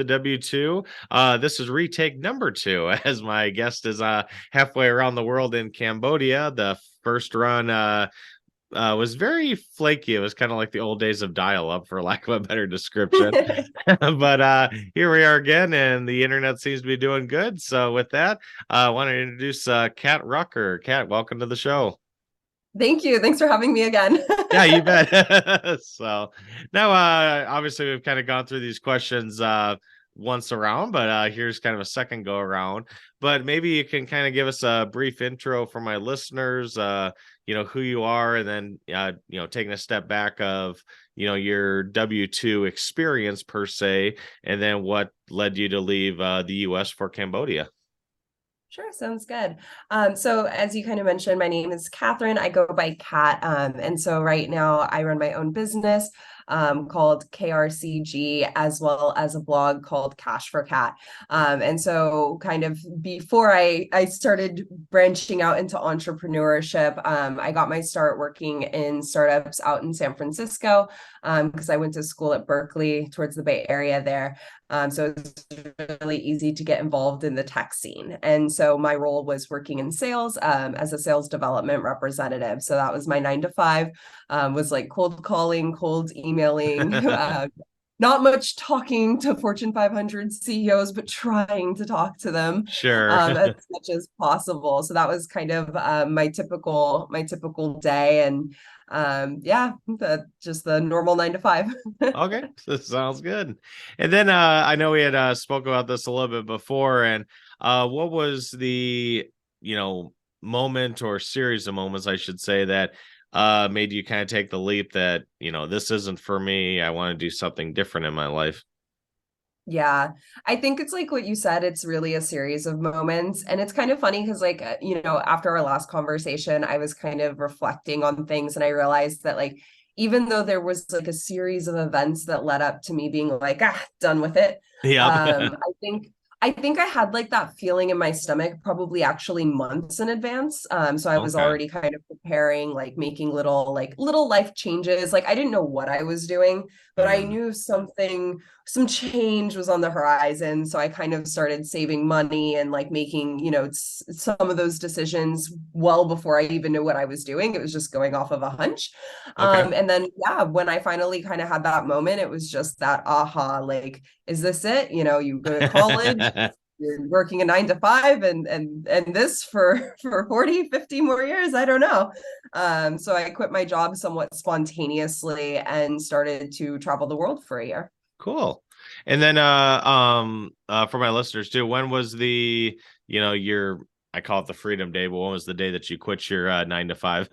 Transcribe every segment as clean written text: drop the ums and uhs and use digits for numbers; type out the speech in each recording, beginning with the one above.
W2. This is retake number 2, as my guest is halfway around the world in Cambodia. The first run was very flaky. It was kind of like the old days of dial-up, for lack of a better description. But here we are again, and the internet seems to be doing good. So with that, I want to introduce Kat Rucker. Kat, welcome to the show. Thank you. Thanks for having me again. Yeah, you bet. So now, obviously, we've kind of gone through these questions once around, but here's kind of a second go around. But maybe you can kind of give us a brief intro for my listeners, who you are, and then, taking a step back of, your W-2 experience per se, and then what led you to leave the U.S. for Cambodia. Sure, sounds good. So as you kind of mentioned, my name is Catherine. I go by Kat. And so right now I run my own business called KRCG, as well as a blog called Cash for Cat. And so kind of before I started branching out into entrepreneurship, I got my start working in startups out in San Francisco because I went to school at Berkeley towards the Bay Area there. So it's really easy to get involved in the tech scene. And so my role was working in sales as a sales development representative. So that was my 9 to 5, was like cold calling, cold emailing, not much talking to Fortune 500 CEOs, but trying to talk to them Sure. as much as possible. So that was kind of my typical day. And just the normal 9 to 5. Okay, that sounds good. And then I know we had spoke about this a little bit before, and what was the moment or series of moments, I should say, that made you kind of take the leap that this isn't for me. I want to do something different in my life. Yeah, I think it's like what you said. It's really a series of moments. And it's kind of funny because, like, after our last conversation, I was kind of reflecting on things and I realized that, like, even though there was like a series of events that led up to me being like, done with it, Yep. I think I had like that feeling in my stomach probably actually months in advance. So I was Okay. already kind of preparing, like making little life changes. Like I didn't know what I was doing, but I Mm. knew some change was on the horizon. So I kind of started saving money and like making, some of those decisions well before I even knew what I was doing. It was just going off of a hunch. Okay. And then, yeah, when I finally kind of had that moment, it was just that aha, like, is this it? You go to college, you're working a 9 to 5 and this for 40, 50 more years. I don't know. So I quit my job somewhat spontaneously and started to travel the world for a year. Cool. And then for my listeners too, when was the, your, I call it the freedom day, but when was the day that you quit your 9 to 5?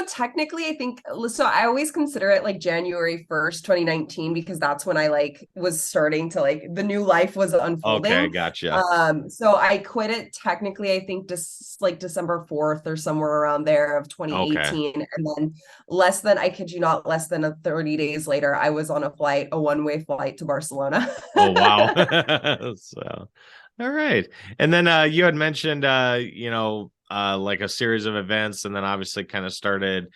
Technically, I think so. I always consider it like January 1st, 2019, because that's when I like was starting to like the new life was Okay, unfolding. gotcha. So I quit it technically, I think just like December 4th or somewhere around there of Okay. 2018. And then I kid you not, less than 30 days later, I was on a one-way flight to Barcelona. Oh wow. So all right. And then you had mentioned like a series of events, and then obviously kind of started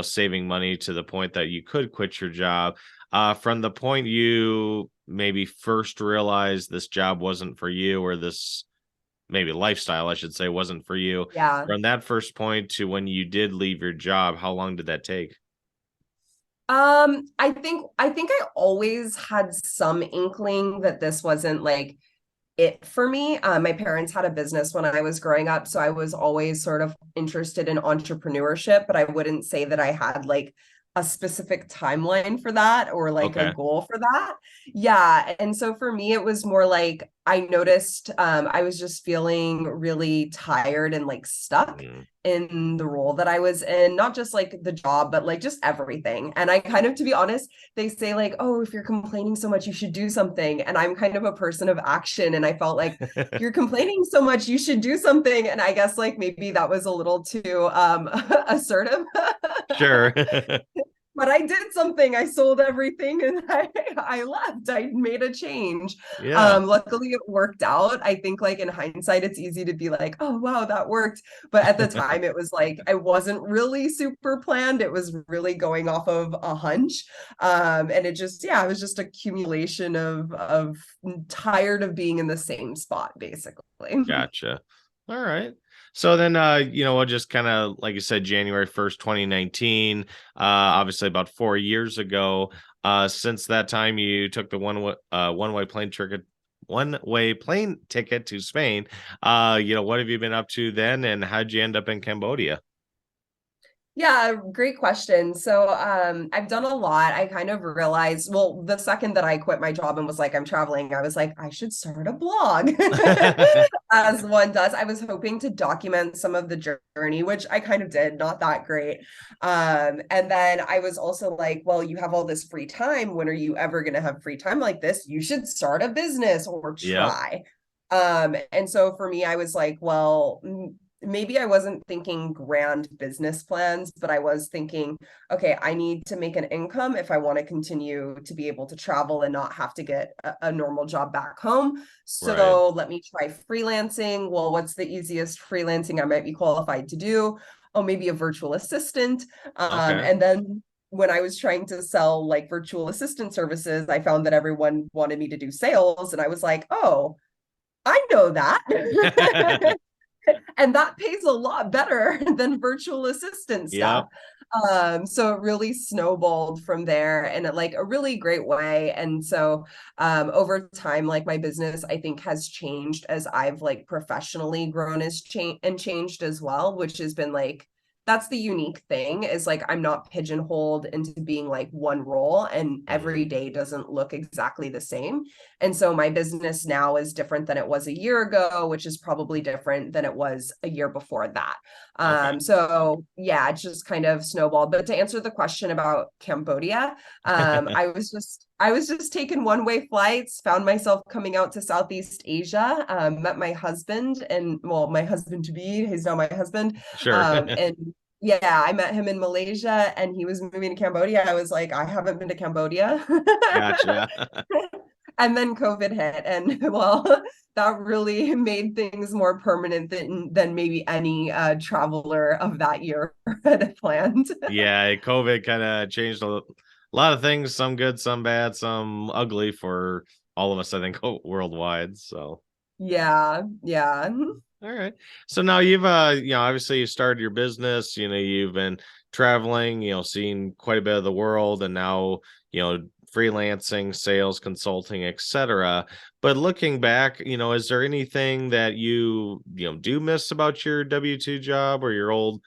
saving money to the point that you could quit your job. From the point you maybe first realized this job wasn't for you, or this maybe lifestyle, I should say, wasn't for you. Yeah. From that first point to when you did leave your job, how long did that take? I think I always had some inkling that this wasn't like it for me. My parents had a business when I was growing up, so I was always sort of interested in entrepreneurship, but I wouldn't say that I had like a specific timeline for that or like a Okay. goal for that. Yeah, and so for me it was more like I noticed I was just feeling really tired and like stuck Mm. in the role that I was in, not just like the job, but like just everything. And I kind of, to be honest, they say like, oh, if you're complaining so much, you should do something. And I'm kind of a person of action. And I felt like you're complaining so much, you should do something. And I guess like maybe that was a little too assertive. Sure. but I did something. I sold everything and I left. I made a change. Yeah. Luckily it worked out. I think like in hindsight, it's easy to be like, oh wow, that worked. But at the time it was like I wasn't really super planned. It was really going off of a hunch. And it just, yeah, it was just accumulation of tired of being in the same spot, basically. Gotcha. All right. So then, we'll just kind of, like you said, January 1st, 2019, obviously about 4 years ago. Since that time, you took the one-way plane ticket to Spain. What have you been up to then, and how'd you end up in Cambodia? Yeah, great question. So, I've done a lot. I kind of realized, well, the second that I quit my job and was like, I'm traveling, I was like, I should start a blog, as one does. I was hoping to document some of the journey, which I kind of did, not that great. And then I was also like, well, you have all this free time. When are you ever going to have free time like this? You should start a business or Yep. try. And so for me, I was like, well, maybe I wasn't thinking grand business plans, but I was thinking, okay, I need to make an income if I want to continue to be able to travel and not have to get a normal job back home. Right. So let me try freelancing. Well, what's the easiest freelancing I might be qualified to do? Oh, maybe a virtual assistant. Okay. And then when I was trying to sell like virtual assistant services, I found that everyone wanted me to do sales. And I was like, oh, I know that. And that pays a lot better than virtual assistant stuff. Yep. So it really snowballed from there in like a really great way. And so over time, like my business, I think has changed as I've like professionally grown as and changed as well, which has been like that's the unique thing is like I'm not pigeonholed into being like one role and every Mhm. day doesn't look exactly the same. And so my business now is different than it was a year ago, which is probably different than it was a year before that. Okay. So yeah, it just kind of snowballed. But to answer the question about Cambodia, I was just taking one-way flights, found myself coming out to Southeast Asia, met my husband and well, my husband to be, he's now my husband. Sure. And yeah, I met him in Malaysia and he was moving to Cambodia. I was like, I haven't been to Cambodia. Gotcha. And then COVID hit, and well, that really made things more permanent than maybe any traveler of that year had planned. Yeah, COVID kind of changed a lot of things, some good, some bad, some ugly for all of us, I think, worldwide. So, Yeah, yeah. all right. So now you've obviously you started your business, you've been traveling, seeing quite a bit of the world, and now, freelancing, sales, consulting, etc. But looking back, is there anything that do miss about your W-2 job or your old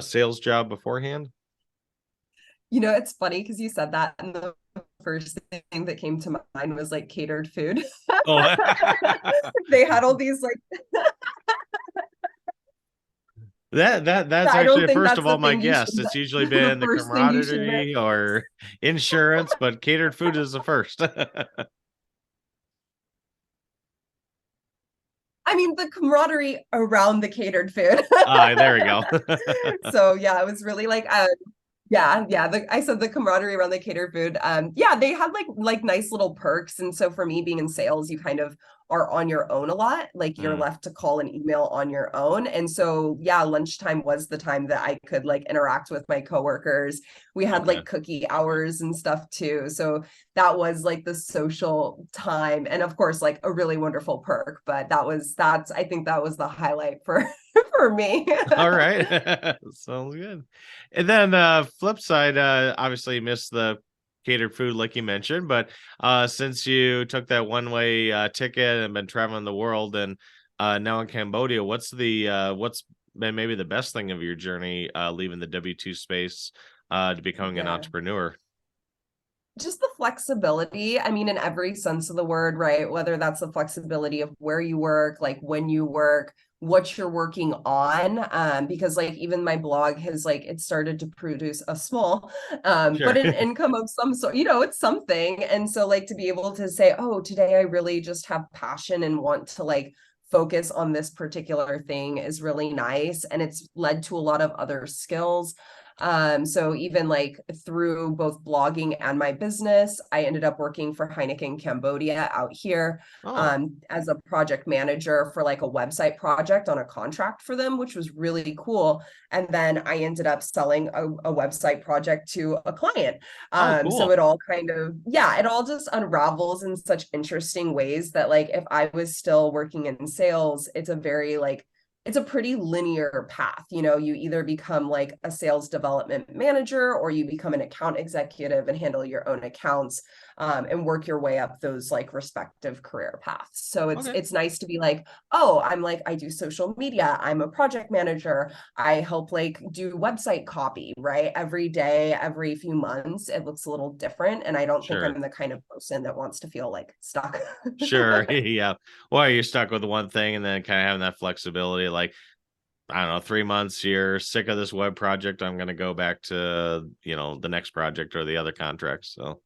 sales job beforehand? It's funny because you said that, and the first thing that came to mind was like catered food. Oh, They had all these like, that's I don't actually think first that's of all the my thing you should, guess. It's usually the been the first thing you should miss. camaraderie or insurance, but catered food is the first. I mean, the camaraderie around the catered food. There we go. So yeah, it was really like yeah, I said the camaraderie around the catered food. Yeah, they had like nice little perks. And so for me being in sales, you kind of are on your own a lot. Like you're Mm, left to call and email on your own. And so yeah, lunchtime was the time that I could like interact with my coworkers. We had okay. like cookie hours and stuff too. So that was like the social time. And of course, like a really wonderful perk. But that's I think that was the highlight for for me. All right. Sounds good. And then flip side, obviously you missed the catered food like you mentioned, but since you took that one-way ticket and been traveling the world and now in Cambodia, what's been maybe the best thing of your journey leaving the W-2 space to becoming an Yeah. entrepreneur? Just the flexibility. I mean, in every sense of the word, right? Whether that's the flexibility of where you work, like when you work, what you're working on. Because like even my blog has like it started to produce a small Sure. but an income of some sort, it's something. And so like to be able to say, oh, today I really just have passion and want to like focus on this particular thing is really nice. And it's led to a lot of other skills. So even like through both blogging and my business, I ended up working for Heineken Cambodia out here Oh, as a project manager for like a website project on a contract for them, which was really cool. And then I ended up selling a website project to a client. oh, So cool. it all kind of, yeah, it all just unravels in such interesting ways that like if I was still working in sales, it's a very like it's a pretty linear path. You know, you either become like a sales development manager or you become an account executive and handle your own accounts, and work your way up those like respective career paths. So Okay. it's nice to be like, oh, I'm like I do social media, I'm a project manager, I help like do website copy, right? Every day, every few months, it looks a little different. And I don't think Sure. I'm the kind of person that wants to feel like stuck. Sure. Yeah. Well, you're stuck with one thing and then kind of having that flexibility. Like, I don't know, 3 months, you're sick of this web project. I'm going to go back to, the next project or the other contract. So,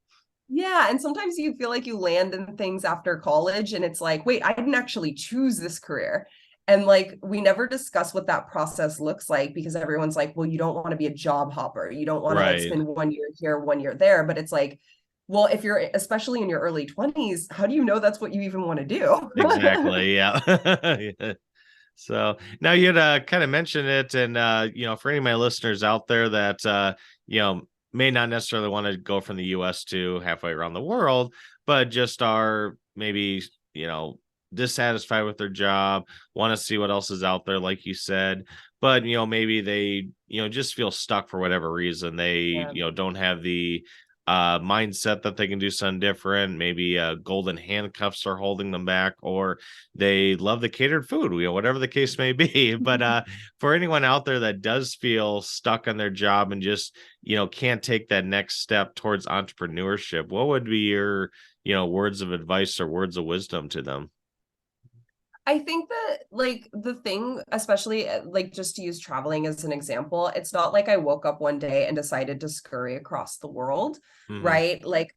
Yeah, and sometimes you feel like you land in things after college and it's like, wait, I didn't actually choose this career. And like we never discuss what that process looks like because everyone's like, well, you don't want to be a job hopper. You don't want to like right. spend 1 year here, 1 year there. But it's like, well, if you're especially in your early 20s, how do you know that's what you even want to do? Exactly. Yeah. Yeah. So now you'd kind of mentioned it, and for any of my listeners out there that you know may not necessarily want to go from the U.S. to halfway around the world, but just are maybe you know dissatisfied with their job, want to see what else is out there, like you said, but maybe they just feel stuck for whatever reason. They Yeah. don't have the mindset that they can do something different. Maybe golden handcuffs are holding them back, or they love the catered food, whatever the case may be. But for anyone out there that does feel stuck on their job and just can't take that next step towards entrepreneurship, what would be your words of advice or words of wisdom to them? I think that like the thing, especially like just to use traveling as an example, it's not like I woke up one day and decided to scurry across the world, Hmm. right? Like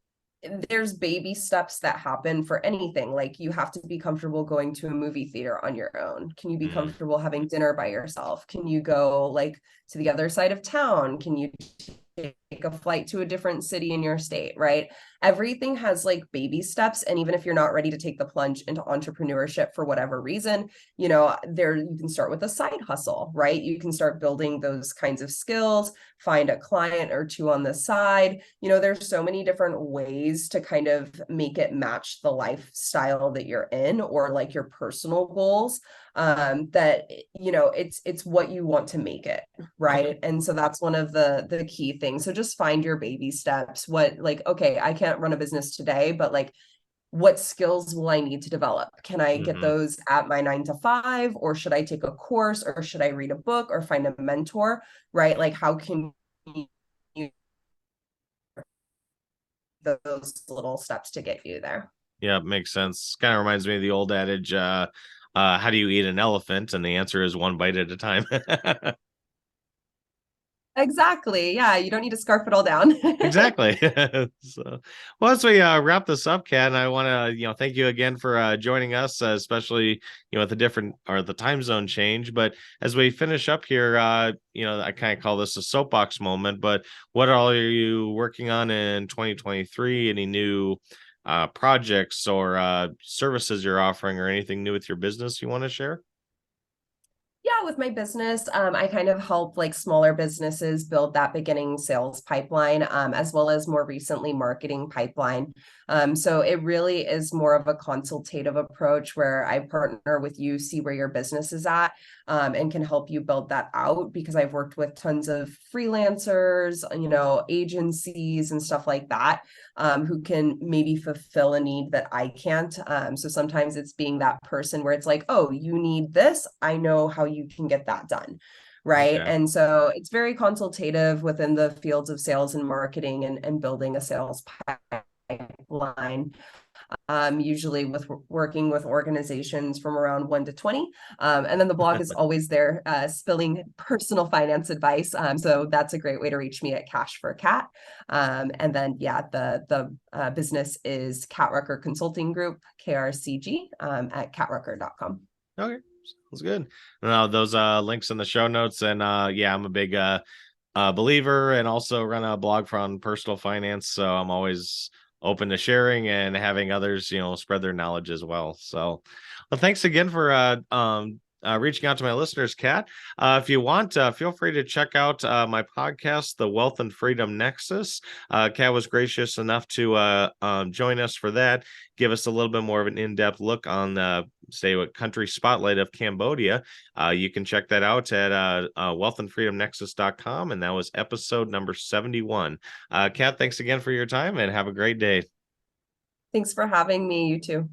there's baby steps that happen for anything. Like you have to be comfortable going to a movie theater on your own. Can you be Hmm. comfortable having dinner by yourself? Can you go like to the other side of town? Can you take a flight to a different city in your state, right? Everything has like baby steps. And even if you're not ready to take the plunge into entrepreneurship for whatever reason, there you can start with a side hustle, right? You can start building those kinds of skills, find a client or two on the side. There's so many different ways to kind of make it match the lifestyle that you're in or like your personal goals, that it's what you want to make it, Okay. right? And so that's one of the key things. So just find your baby steps. What like, okay, I can't run a business today, but like what skills will I need to develop? Can I get Hmm. those at my 9 to 5, or should I take a course, or should I read a book or find a mentor, right? Like how can you those little steps to get you there? Yeah, makes sense. Kind of reminds me of the old adage, how do you eat an elephant? And the answer is one bite at a time. Exactly. Yeah, you don't need to scarf it all down. Exactly. So, well, as we wrap this up, Kat, and I want to, thank you again for joining us, especially, with the different or the time zone change. But as we finish up here, I kind of call this a soapbox moment. But what all are you working on in 2023? Any new projects or services you're offering, or anything new with your business you want to share? Yeah, with my business, I kind of help like smaller businesses build that beginning sales pipeline, as well as more recently marketing pipeline. So it really is more of a consultative approach where I partner with you, see where your business is at, and can help you build that out because I've worked with tons of freelancers, agencies and stuff like that, who can maybe fulfill a need that I can't. So sometimes it's being that person where it's like, oh, you need this. I know how you can get that done. Right. Okay. And so it's very consultative within the fields of sales and marketing and building a sales pipeline, usually with working with organizations from around 1 to 20. And then the blog is always there, spilling personal finance advice. So that's a great way to reach me at Cash for Cat. And then, yeah, the business is Cat Rucker Consulting Group, KRCG, at catrucker.com. Okay. Sounds good. Those links in the show notes. And yeah, I'm a big believer and also run a blog on personal finance. So I'm always open to sharing and having others, spread their knowledge as well. So, well, thanks again for reaching out to my listeners, Kat. If you want, feel free to check out my podcast, The Wealth and Freedom Nexus. Kat was gracious enough to join us for that, give us a little bit more of an in-depth look on say what country spotlight of Cambodia. You can check that out at wealthandfreedomnexus.com. And that was episode number 71. Kat, thanks again for your time and have a great day. Thanks for having me, you too.